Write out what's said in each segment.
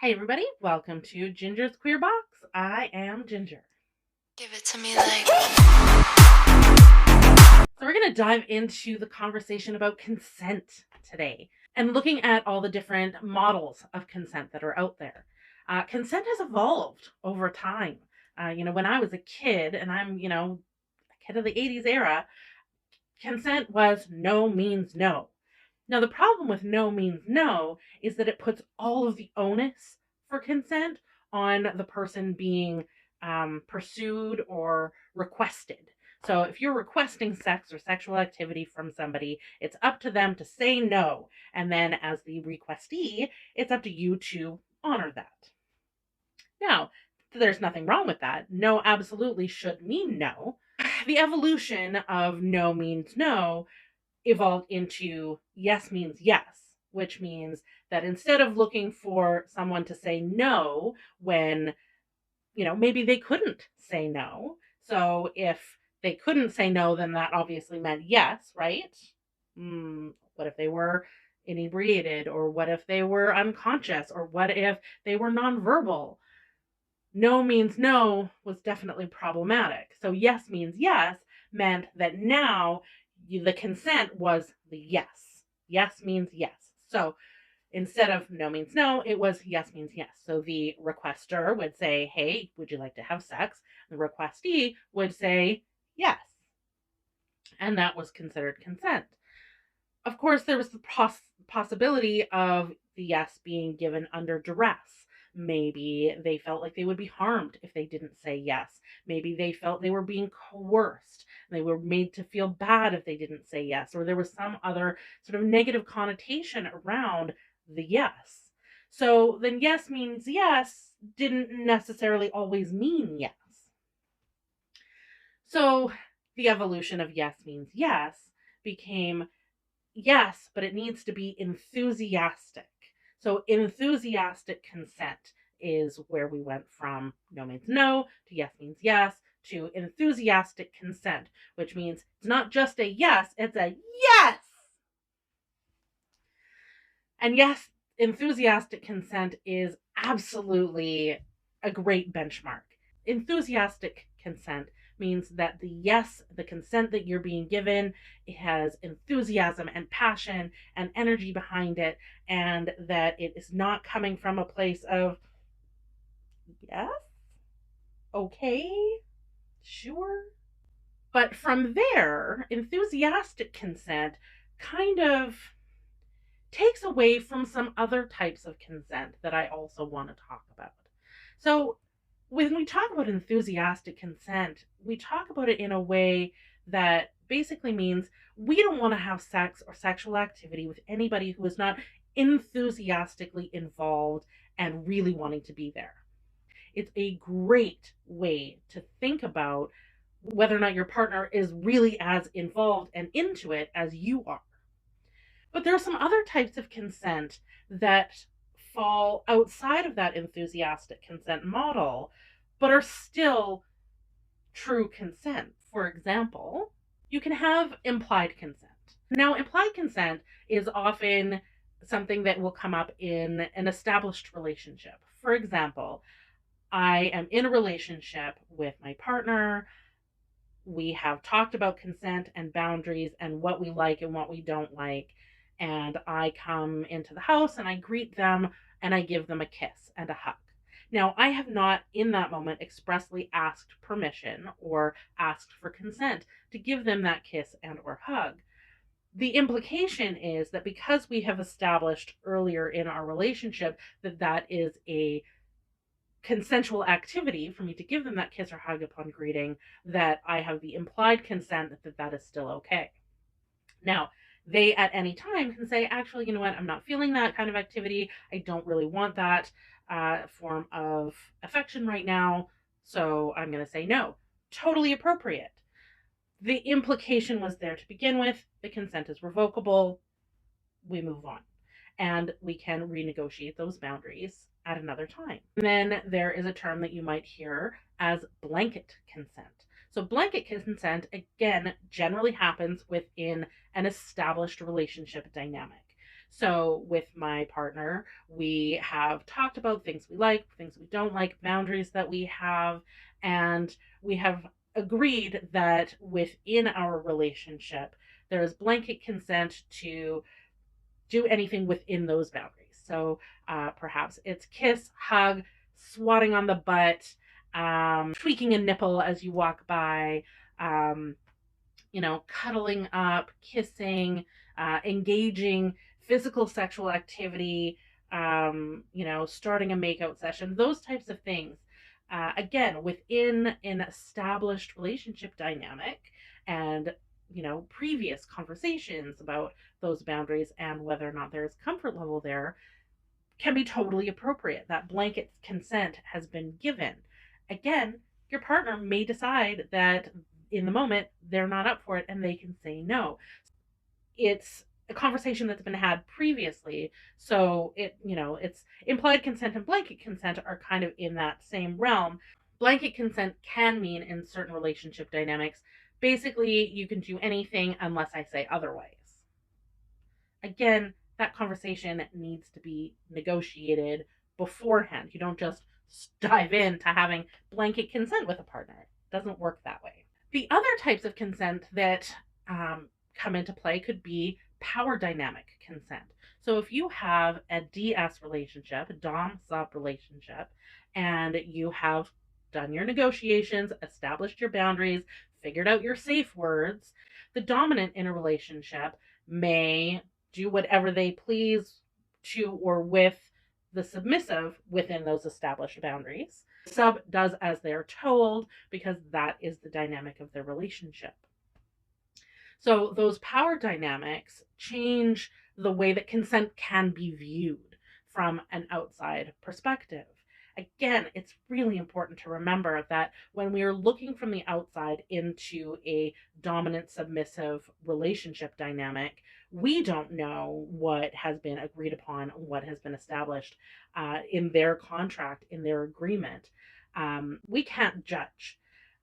Hey everybody, welcome to Ginger's Queer Box. I am Ginger. Give it to me like. So we're going to dive into the conversation about consent today and looking at all the different models of consent that are out there. Consent has evolved over time. When I was a kid, and I'm, a kid of the 80s era, consent was no means no. Now, the problem with no means no is that it puts all of the onus for consent on the person being pursued or requested. So, if you're requesting sex or sexual activity from somebody, it's up to them to say no. And then, as the requestee, it's up to you to honor that. Now, there's nothing wrong with that. No absolutely should mean no. The evolution of no means no evolved into yes means yes, which means that instead of looking for someone to say no when, maybe they couldn't say no. So if they couldn't say no, then that obviously meant yes, right? What if they were inebriated, or what if they were unconscious, or what if they were nonverbal? No means no was definitely problematic. So yes means yes meant that now the consent was the yes. Yes means yes. So instead of no means no, it was yes means yes. So the requester would say, hey, would you like to have sex? The requestee would say yes. And that was considered consent. Of course, there was the possibility of the yes being given under duress. Maybe they felt like they would be harmed if they didn't say yes. Maybe they felt they were being coerced. They were made to feel bad if they didn't say yes, or there was some other sort of negative connotation around the yes. So then yes means yes didn't necessarily always mean yes. So the evolution of yes means yes became yes, but it needs to be enthusiastic. So enthusiastic consent is where we went from no means no to yes means yes to enthusiastic consent, which means it's not just a yes, it's a yes. And yes, enthusiastic consent is absolutely a great benchmark. Enthusiastic consent means that the consent that you're being given, it has enthusiasm and passion and energy behind it, and that it is not coming from a place of, yes, okay, sure. But from there, enthusiastic consent kind of takes away from some other types of consent that I also want to talk about. So, when we talk about enthusiastic consent, we talk about it in a way that basically means we don't want to have sex or sexual activity with anybody who is not enthusiastically involved and really wanting to be there. It's a great way to think about whether or not your partner is really as involved and into it as you are. But there are some other types of consent that fall outside of that enthusiastic consent model, but are still true consent. For example, you can have implied consent. Now, implied consent is often something that will come up in an established relationship. For example, I am in a relationship with my partner. We have talked about consent and boundaries and what we like and what we don't like. And I come into the house and I greet them and I give them a kiss and a hug. Now, I have not in that moment expressly asked permission or asked for consent to give them that kiss and or hug. The implication is that because we have established earlier in our relationship that that is a consensual activity for me to give them that kiss or hug upon greeting, that I have the implied consent that that is still okay. Now, they at any time can say, actually, you know what, I'm not feeling that kind of activity. I don't really want that form of affection right now. So I'm going to say no. Totally appropriate. The implication was there to begin with. The consent is revocable. We move on. And we can renegotiate those boundaries at another time. And then there is a term that you might hear as blanket consent. So, blanket consent, again, generally happens within an established relationship dynamic. So, with my partner, we have talked about things we like, things we don't like, boundaries that we have, and we have agreed that within our relationship, there is blanket consent to do anything within those boundaries. So, perhaps it's kiss, hug, swatting on the butt, tweaking a nipple as you walk by, um, cuddling up, kissing, engaging, physical sexual activity, starting a makeout session, those types of things. Again, within an established relationship dynamic and, previous conversations about those boundaries and whether or not there's comfort level there can be totally appropriate. That blanket consent has been given. Again, your partner may decide that in the moment they're not up for it and they can say no. It's a conversation that's been had previously, so it's implied consent and blanket consent are kind of in that same realm. Blanket consent can mean in certain relationship dynamics, basically you can do anything unless I say otherwise. Again, that conversation needs to be negotiated beforehand. You don't just dive into having blanket consent with a partner. It doesn't work that way. The other types of consent that come into play could be power dynamic consent. So if you have a DS relationship, a Dom sub relationship, and you have done your negotiations, established your boundaries, figured out your safe words, the dominant in a relationship may do whatever they please to or with the submissive within those established boundaries. The sub does as they're told because that is the dynamic of their relationship. So those power dynamics change the way that consent can be viewed from an outside perspective. Again, it's really important to remember that when we are looking from the outside into a dominant submissive relationship dynamic, we don't know what has been agreed upon, what has been established in their contract, in their agreement. We can't judge.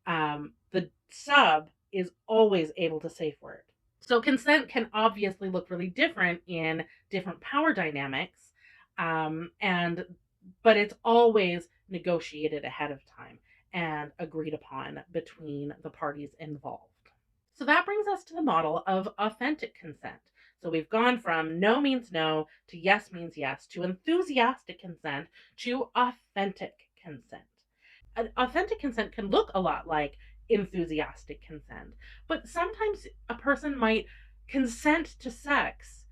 The sub is always able to safe word. So consent can obviously look really different in different power dynamics, and but it's always negotiated ahead of time and agreed upon between the parties involved. So that brings us to the model of authentic consent. So we've gone from no means no to yes means yes to enthusiastic consent to authentic consent. Authentic consent can look a lot like enthusiastic consent, but sometimes a person might consent to sex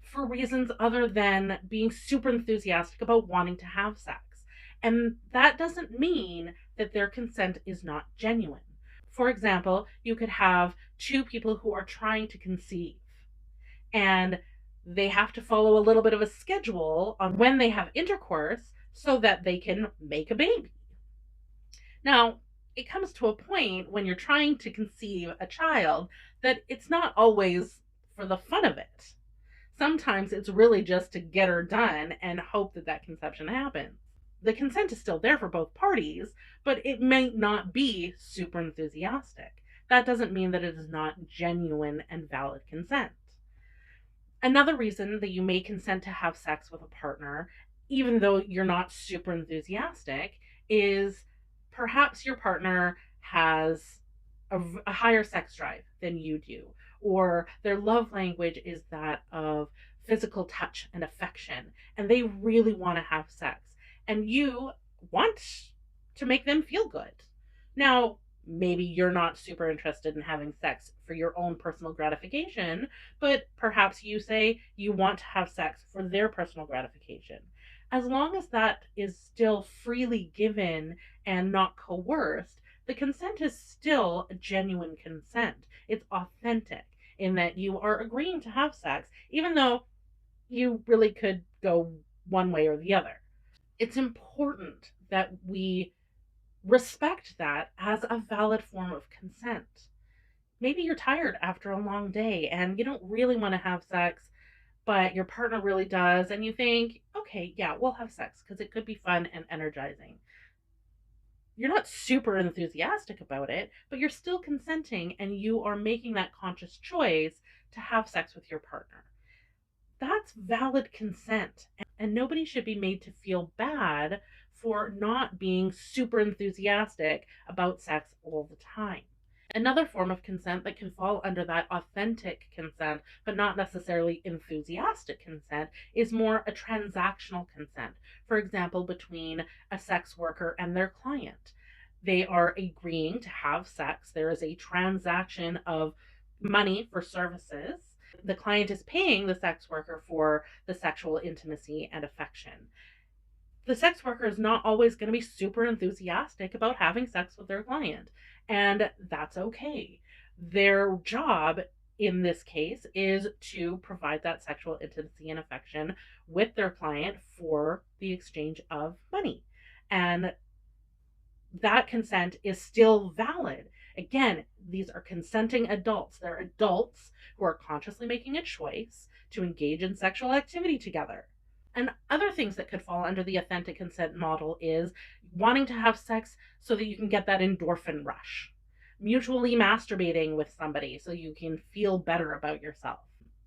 for reasons other than being super enthusiastic about wanting to have sex. And that doesn't mean that their consent is not genuine. For example, you could have two people who are trying to conceive and they have to follow a little bit of a schedule on when they have intercourse so that they can make a baby. Now, it comes to a point when you're trying to conceive a child that it's not always for the fun of it. Sometimes it's really just to get her done and hope that that conception happens. The consent is still there for both parties, but it may not be super enthusiastic. That doesn't mean that it is not genuine and valid consent. Another reason that you may consent to have sex with a partner, even though you're not super enthusiastic, is perhaps your partner has a higher sex drive than you do, or their love language is that of physical touch and affection, and they really want to have sex, and you want to make them feel good. Now, maybe you're not super interested in having sex for your own personal gratification, but perhaps you say you want to have sex for their personal gratification. As long as that is still freely given and not coerced, the consent is still a genuine consent. It's authentic in that you are agreeing to have sex, even though you really could go one way or the other. It's important that we respect that as a valid form of consent. Maybe you're tired after a long day and you don't really want to have sex, but your partner really does, and you think, okay, yeah, we'll have sex because it could be fun and energizing. You're not super enthusiastic about it, but you're still consenting and you are making that conscious choice to have sex with your partner. That's valid consent. And nobody should be made to feel bad for not being super enthusiastic about sex all the time. Another form of consent that can fall under that authentic consent, but not necessarily enthusiastic consent, is more a transactional consent. For example, between a sex worker and their client. They are agreeing to have sex. There is a transaction of money for services. The client is paying the sex worker for the sexual intimacy and affection. The sex worker is not always going to be super enthusiastic about having sex with their client, and that's okay. Their job in this case is to provide that sexual intimacy and affection with their client for the exchange of money. And that consent is still valid. Again, these are consenting adults. They're adults who are consciously making a choice to engage in sexual activity together. And other things that could fall under the authentic consent model is wanting to have sex so that you can get that endorphin rush, mutually masturbating with somebody so you can feel better about yourself,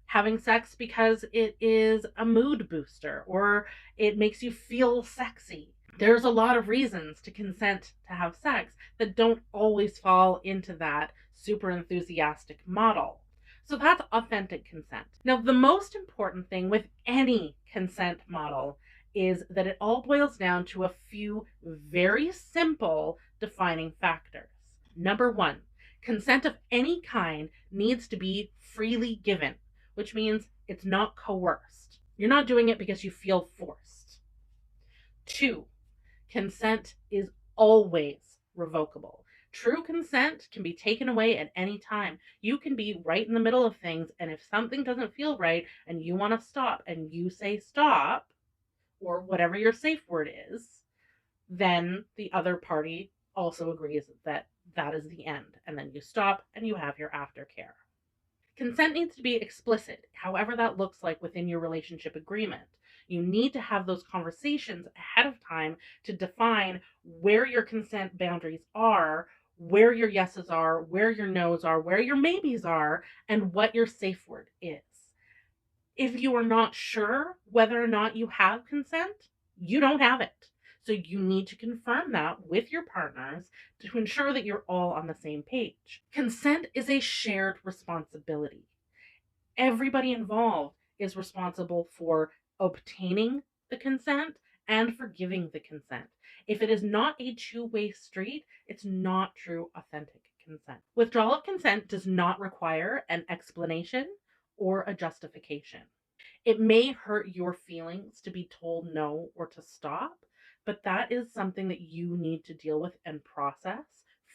having sex because it is a mood booster or it makes you feel sexy. There's a lot of reasons to consent to have sex that don't always fall into that super enthusiastic model. So that's authentic consent. Now, the most important thing with any consent model is that it all boils down to a few very simple defining factors. Number one, consent of any kind needs to be freely given, which means it's not coerced. You're not doing it because you feel forced. Two, consent is always revocable. True consent can be taken away at any time. You can be right in the middle of things, and if something doesn't feel right and you want to stop and you say stop, or whatever your safe word is, then the other party also agrees that that is the end. And then you stop and you have your aftercare. Consent needs to be explicit, however that looks like within your relationship agreement. You need to have those conversations ahead of time to define where your consent boundaries are, where your yeses are, where your nos are, where your maybes are, and what your safe word is. If you are not sure whether or not you have consent, you don't have it. So you need to confirm that with your partners to ensure that you're all on the same page. Consent is a shared responsibility. Everybody involved is responsible for obtaining the consent and for giving the consent. If it is not a two-way street, it's not true authentic consent. Withdrawal of consent does not require an explanation or a justification. It may hurt your feelings to be told no or to stop, but that is something that you need to deal with and process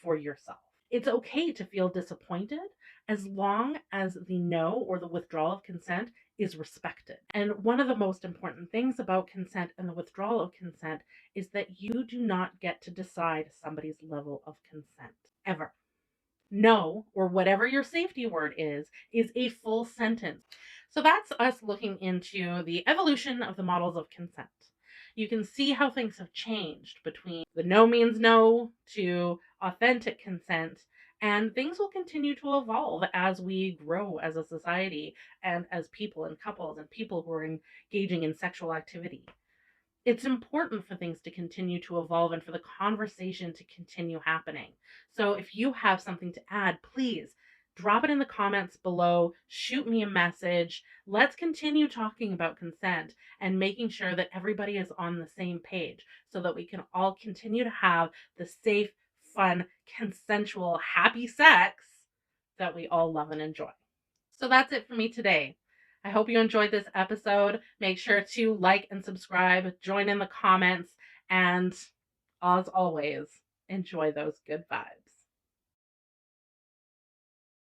for yourself. It's okay to feel disappointed as long as the no or the withdrawal of consent is respected. And one of the most important things about consent and the withdrawal of consent is that you do not get to decide somebody's level of consent ever. No, or whatever your safety word is a full sentence. So that's us looking into the evolution of the models of consent. You can see how things have changed between the no means no to authentic consent, and things will continue to evolve as we grow as a society and as people and couples and people who are engaging in sexual activity. It's important for things to continue to evolve and for the conversation to continue happening. So if you have something to add, please drop it in the comments below, shoot me a message. Let's continue talking about consent and making sure that everybody is on the same page so that we can all continue to have the safe, fun, consensual, happy sex that we all love and enjoy. So that's it for me today. I hope you enjoyed this episode. Make sure to like and subscribe, join in the comments, and as always, enjoy those good vibes.